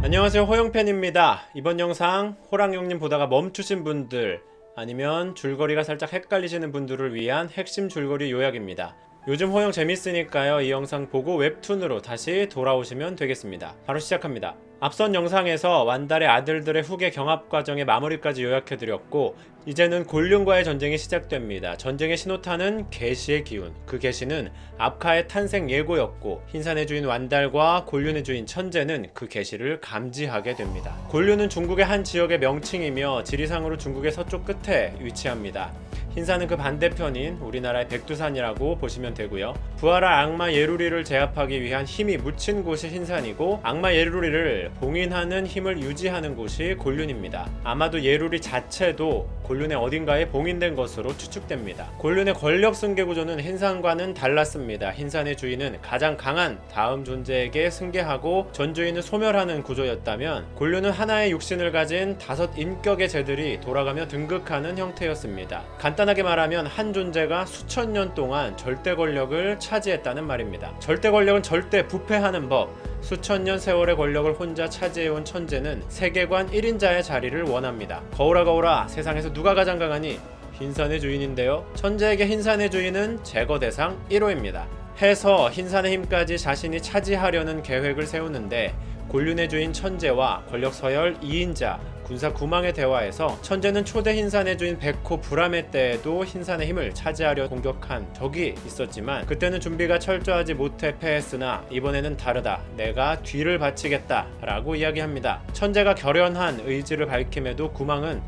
안녕하세요, 호영팬입니다. 이번 영상 호랑형님 보다가 멈추신 분들 아니면 줄거리가 살짝 헷갈리시는 분들을 위한 핵심 줄거리 요약입니다. 요즘 호영 재밌으니까요, 이 영상 보고 웹툰으로 다시 돌아오시면 되겠습니다. 바로 시작합니다. 앞선 영상에서 완달의 아들들의 후계 경합 과정의 마무리까지 요약해드렸고, 이제는 곤륜과의 전쟁이 시작됩니다. 전쟁의 신호탄은 계시의 기운. 그 계시는 압카의 탄생 예고였고, 흰산의 주인 완달과 곤륜의 주인 천재는 그 계시를 감지하게 됩니다. 곤륜은 중국의 한 지역의 명칭이며 지리상으로 중국의 서쪽 끝에 위치합니다. 흰산은 그 반대편인 우리나라의 백두산이라고 보시면 되고요. 부활할 악마 예루리를 제압하기 위한 힘이 묻힌 곳이 흰산이고, 악마 예루리를 봉인하는 힘을 유지하는 곳이 곤륜입니다. 아마도 예루리 자체도 곤륜의 어딘가에 봉인된 것으로 추측됩니다. 곤륜의 권력 승계 구조는 흰산과는 달랐습니다. 흰산의 주인은 가장 강한 다음 존재에게 승계하고 전주인을 소멸하는 구조였다면, 곤륜은 하나의 육신을 가진 5 인격의 제들이 돌아가며 등극하는 형태였습니다. 간단하게 말하면 한 존재가 수천 년 동안 절대 권력을 차지했다는 말입니다. 절대 권력은 절대 부패하는 법. 수천 년 세월의 권력을 혼자 차지해온 천재는 세계관 1인자의 자리를 원합니다. 거울아 세상에서 누가 가장 강하니? 흰산의 주인인데요. 천재에게 흰산의 주인은 제거 대상 1호입니다. 해서 흰산의 힘까지 자신이 차지하려는 계획을 세우는데, 곤륜의 주인 천재와 권력 서열 2인자 군사 구망의 대화에서 천재는 초대 흰산의 주인 백호 브라메 때에도 흰산의 힘을 차지하려 공격한 적이 있었지만, 그때는 준비가 철저하지 못해 패했으나 이번에는 다르다. 내가 뒤를 바치겠다 라고 이야기합니다. 천재가 결연한 의지를 밝힘에도 구망은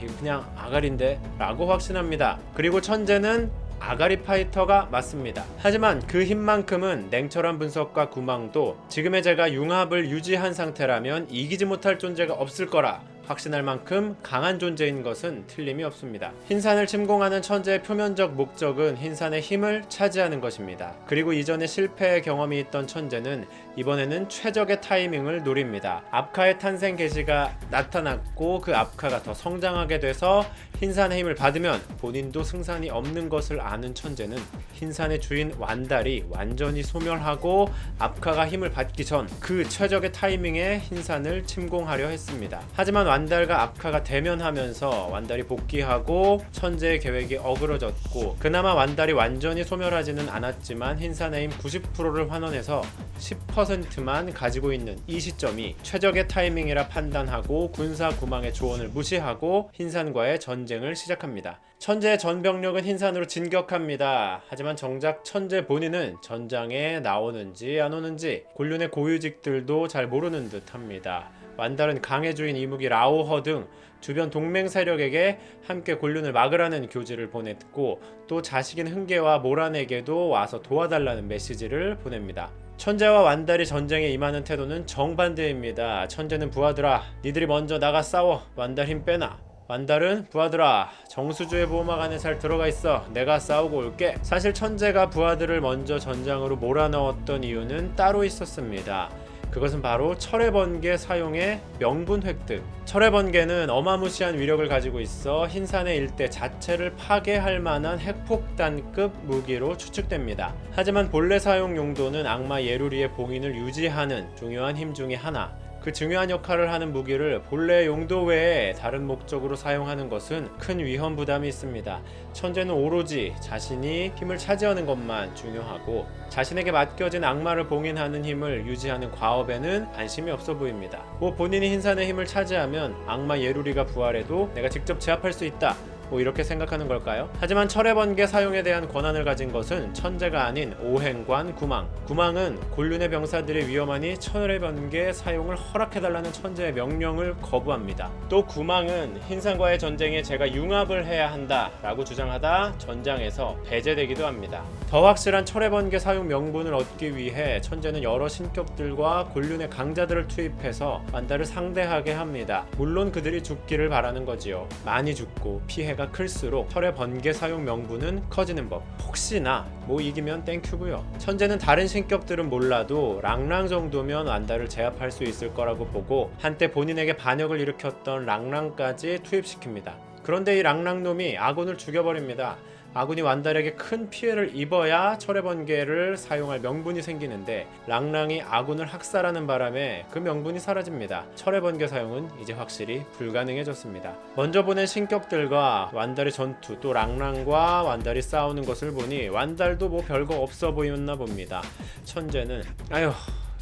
이거 그냥 아가리인데 라고 확신합니다. 그리고 천재는 아가리 파이터가 맞습니다. 하지만 그 힘만큼은 냉철한 분석과 구망도 지금의 제가 융합을 유지한 상태라면 이기지 못할 존재가 없을 거라 확신할 만큼 강한 존재인 것은 틀림이 없습니다. 흰산을 침공하는 천재의 표면적 목적은 흰산의 힘을 차지하는 것입니다. 그리고 이전에 실패의 경험이 있던 천재는 이번에는 최적의 타이밍을 노립니다. 압카의 탄생 계시가 나타났고, 그 압카가 더 성장하게 돼서 흰산의 힘을 받으면 본인도 승산이 없는 것을 아는 천재는 흰산의 주인 완달이 완전히 소멸하고 압카가 힘을 받기 전 그 최적의 타이밍에 흰산을 침공하려 했습니다. 하지만 완달과 압카가 대면하면서 완달이 복귀하고 천재의 계획이 어그러졌고, 그나마 완달이 완전히 소멸하지는 않았지만 흰산의 힘 90%를 환원해서 10%만 가지고 있는 이 시점이 최적의 타이밍이라 판단하고 군사 구망의 조언을 무시하고 흰산과의 전쟁을 시작합니다. 천재의 전병력은 흰산으로 진격합니다. 하지만 정작 천재 본인은 전장에 나오는지 안 오는지 곤륜의 고유직들도 잘 모르는 듯합니다. 완달은 강의 주인 이무기 라오허 등 주변 동맹 세력에게 함께 곤륜을 막으라는 교지를 보냈고, 또 자식인 흥계와 모란에게도 와서 도와달라는 메시지를 보냅니다. 천재와 완달이 전쟁에 임하는 태도는 정반대입니다. 천재는 부하들아, 니들이 먼저 나가 싸워. 완달 힘 빼놔. 완달은 부하들아, 정수주의 보호막 안에 잘 들어가 있어. 내가 싸우고 올게. 사실 천재가 부하들을 먼저 전장으로 몰아넣었던 이유는 따로 있었습니다. 그것은 바로 철의 번개 사용의 명분 획득. 철의 번개는 어마무시한 위력을 가지고 있어 흰산의 일대 자체를 파괴할 만한 핵폭탄급 무기로 추측됩니다. 하지만 본래 사용 용도는 악마 예루리의 봉인을 유지하는 중요한 힘 중에 하나. 그 중요한 역할을 하는 무기를 본래 용도 외에 다른 목적으로 사용하는 것은 큰 위험 부담이 있습니다. 천재는 오로지 자신이 힘을 차지하는 것만 중요하고, 자신에게 맡겨진 악마를 봉인하는 힘을 유지하는 과업에는 관심이 없어 보입니다. 본인이 흰산의 힘을 차지하면 악마 예루리가 부활해도 내가 직접 제압할 수 있다, 이렇게 생각하는 걸까요? 하지만 철의 번개 사용에 대한 권한을 가진 것은 천재가 아닌 오행관 구망. 구망은 곤륜의 병사들이 위험하니 철의 번개 사용을 허락해달라는 천재의 명령을 거부합니다. 또 구망은 흰산과의 전쟁에 제가 융합을 해야 한다 라고 주장하다 전장에서 배제되기도 합니다. 더 확실한 철의 번개 사용 명분을 얻기 위해 천재는 여러 신격들과 곤륜의 강자들을 투입해서 완달을 상대하게 합니다. 물론 그들이 죽기를 바라는 거지요. 많이 죽고 피해가 클수록 철의 번개 사용 명분은 커지는 법. 혹시나 이기면 땡큐고요. 천재는 다른 신격들은 몰라도 랑랑 정도면 완달을 제압할 수 있을 거라고 보고, 한때 본인에게 반역을 일으켰던 랑랑까지 투입시킵니다. 그런데 이 랑랑놈이 아곤을 죽여버립니다. 아군이 완달에게 큰 피해를 입어야 철의 번개를 사용할 명분이 생기는데 랑랑이 아군을 학살하는 바람에 그 명분이 사라집니다. 철의 번개 사용은 이제 확실히 불가능해졌습니다. 먼저 보낸 신격들과 완달의 전투, 또 랑랑과 완달이 싸우는 것을 보니 완달도 뭐 별거 없어 보였나 봅니다. 천재는 아휴,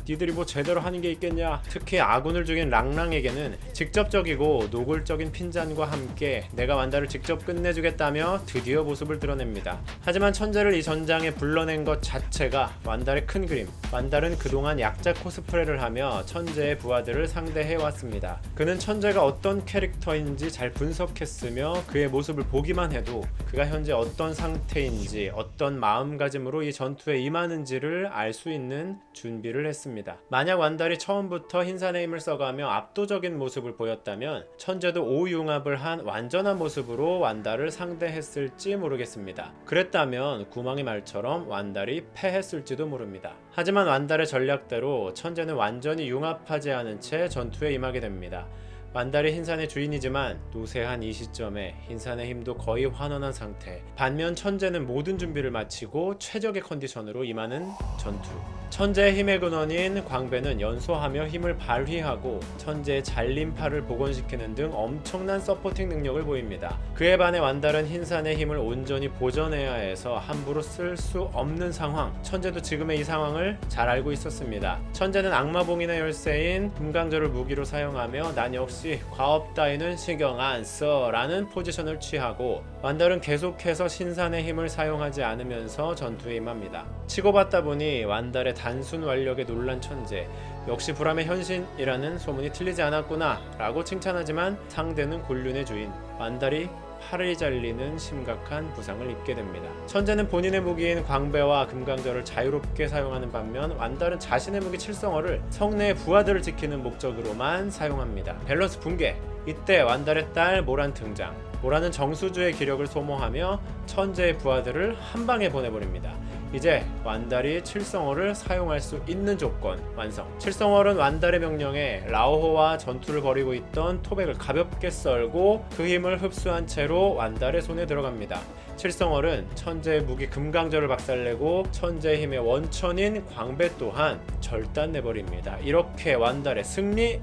니들이 뭐 제대로 하는 게 있겠냐. 특히 아군을 죽인 랑랑에게는 직접적이고 노골적인 핀잔과 함께 내가 완달을 직접 끝내주겠다며 드디어 모습을 드러냅니다. 하지만 천재를 이 전장에 불러낸 것 자체가 완달의 큰 그림. 완달은 그동안 약자 코스프레를 하며 천재의 부하들을 상대해왔습니다. 그는 천재가 어떤 캐릭터인지 잘 분석했으며 그의 모습을 보기만 해도 그가 현재 어떤 상태인지 어떤 마음가짐으로 이 전투에 임하는지를 알 수 있는 준비를 했습니다. 만약 완달이 처음부터 흰산의 힘을 써가며 압도적인 모습을 보였다면 천재도 오융합을 한 완전한 모습으로 완달을 상대했을지 모르겠습니다. 그랬다면 구멍의 말처럼 완달이 패했을지도 모릅니다. 하지만 완달의 전략대로 천재는 완전히 융합하지 않은 채 전투에 임하게 됩니다. 완달이 흰산의 주인이지만 노쇠한 이 시점에 흰산의 힘도 거의 환원한 상태. 반면 천재는 모든 준비를 마치고 최적의 컨디션으로 임하는 전투. 천재의 힘의 근원인 광배는 연소하며 힘을 발휘하고 천재의 잘림팔을 복원시키는 등 엄청난 서포팅 능력을 보입니다. 그에 반해 완달은 흰산의 힘을 온전히 보존해야 해서 함부로 쓸 수 없는 상황. 천재도 지금의 이 상황을 잘 알고 있었습니다. 천재는 악마봉인의 열쇠인 금강절을 무기로 사용하며 난 역시 과업 따위는 신경 안 써 라는 포지션을 취하고 완달은 계속해서 신산의 힘을 사용하지 않으면서 전투에 임합니다. 치고받다 보니 완달의 단순 완력에 놀란 천재, 역시 불암의 현신이라는 소문이 틀리지 않았구나 라고 칭찬하지만 상대는 곤륜의 주인 완달이 팔을 잘리는 심각한 부상을 입게 됩니다. 천재는 본인의 무기인 광배와 금강절을 자유롭게 사용하는 반면 완달은 자신의 무기 칠성어를 성내의 부하들을 지키는 목적으로만 사용합니다. 밸런스 붕괴. 이때 완달의 딸 모란 등장. 모란은 정수주의 기력을 소모하며 천재의 부하들을 한 방에 보내버립니다. 이제 완달이 칠성어를 사용할 수 있는 조건 완성. 칠성월은 완달의 명령에 라오호와 전투를 벌이고 있던 토백을 가볍게 썰고 그 힘을 흡수한 채로 완달의 손에 들어갑니다. 칠성월은 천재의 무기 금강절을 박살내고 천재의 힘의 원천인 광배 또한 절단내버립니다. 이렇게 완달의 승리일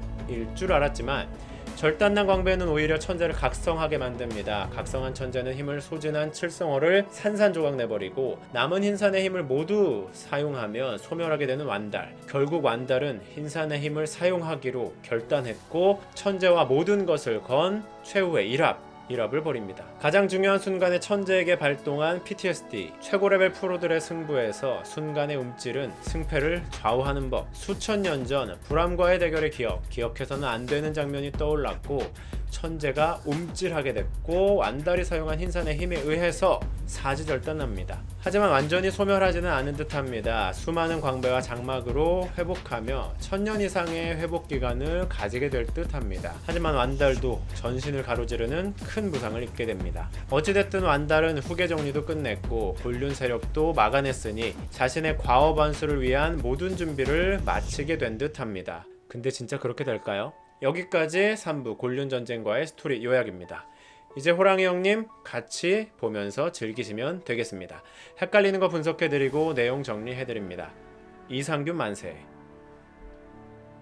줄 알았지만 절단난 광배는 오히려 천재를 각성하게 만듭니다. 각성한 천재는 힘을 소진한 칠성어를 산산조각 내버리고 남은 흰산의 힘을 모두 사용하며 소멸하게 되는 완달. 결국 완달은 흰산의 힘을 사용하기로 결단했고 천재와 모든 것을 건 최후의 일합을 벌입니다. 가장 중요한 순간에 천재에게 발동한 PTSD. 최고 레벨 프로들의 승부에서 순간의 움찔은 승패를 좌우하는 법. 수천 년 전 불암과의 대결의 기억해서는 안 되는 장면이 떠올랐고 천재가 움찔하게 됐고 완달이 사용한 흰산의 힘에 의해서 사지절단납니다. 하지만 완전히 소멸하지는 않은 듯합니다. 수많은 광배와 장막으로 회복하며 1000년 이상의 회복 기간을 가지게 될 듯합니다. 하지만 완달도 전신을 가로지르는 큰 부상을 입게 됩니다. 어찌됐든 완달은 후계 정리도 끝냈고 곤륜 세력도 막아냈으니 자신의 과업 완수를 위한 모든 준비를 마치게 된 듯합니다. 근데 진짜 그렇게 될까요? 여기까지 3부 곤륜 전쟁과의 스토리 요약입니다. 이제 호랑이 형님 같이 보면서 즐기시면 되겠습니다. 헷갈리는 거 분석해드리고 내용 정리해드립니다. 이상균 만세.